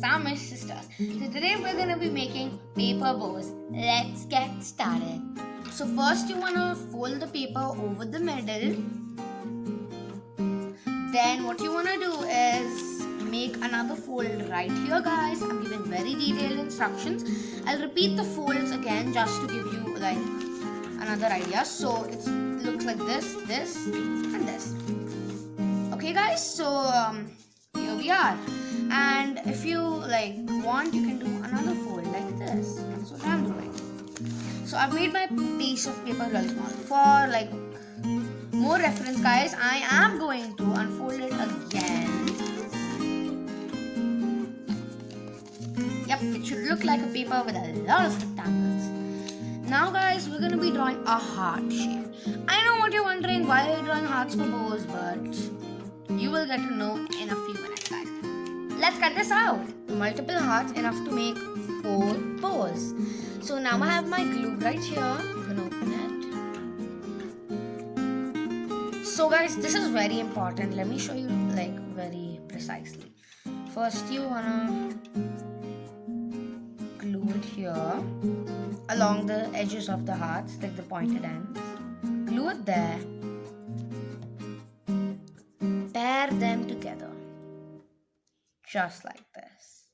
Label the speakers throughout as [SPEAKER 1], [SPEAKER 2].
[SPEAKER 1] Samish sisters. So today we're gonna be making paper bows. Let's get started. So first you wanna fold the paper over the middle. Then what you wanna do is make another fold right here, guys. I'm giving very detailed instructions. I'll repeat the folds again just to give you like another idea. So it looks like this, and this. Okay, guys. So here we are. And if you like want, you can do another fold like this. That's what I'm doing. So I've made my piece of paper real small. For like more reference, guys, I am going to unfold it again. Yep, it should look like a paper with a lot of rectangles. Now, guys, we're gonna be drawing a heart shape. I know what you're wondering, why are you drawing hearts for bows, but you will get to know in a few minutes, guys. Let's cut this out. Multiple hearts enough to make 4 bows. So now I have my glue right here. I'm gonna open it. So guys, this is very important. Let me show you like very precisely. First you wanna glue it here along the edges of the hearts, like the pointed ends. Glue it there. Pair them together. Just like this.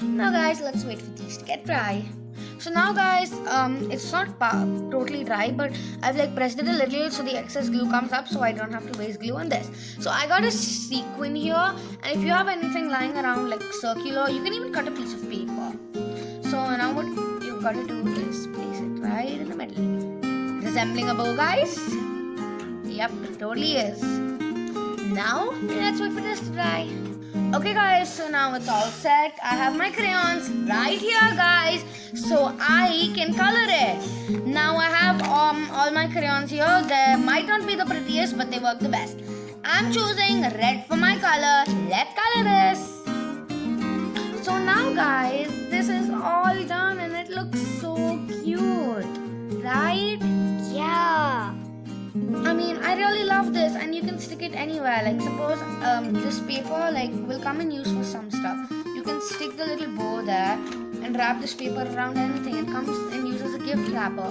[SPEAKER 1] Now guys, let's wait for these to get dry. So now guys, it's not totally dry, but I've like pressed it a little so the excess glue comes up, so I don't have to waste glue on this. So I got a sequin here, and if you have anything lying around like circular, you can even cut a piece of paper. So now what you've got to do is place it right in the middle. Resembling a bow, guys? Yep, it totally is. Now, let's wait for this to dry. Okay guys, so now it's all set. I have my crayons right here, guys, so I can color it. Now I have all my crayons here. They might not be the prettiest, but they work the best. I'm choosing red for my color. Let's color this. So now guys, this is all done and it looks so cute, right?
[SPEAKER 2] Yeah.
[SPEAKER 1] I mean, I really love this, and you can stick it anywhere. Like suppose this paper like will come in use for some stuff. You can stick the little bow there and wrap this paper around anything. It comes in use as a gift wrapper.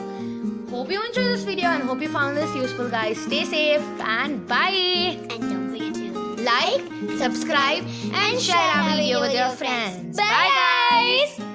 [SPEAKER 1] Hope you enjoyed this video and hope you found this useful, guys. Stay safe and bye.
[SPEAKER 2] And don't forget to
[SPEAKER 1] Like, subscribe, and share our video with your friends.
[SPEAKER 2] Bye, guys.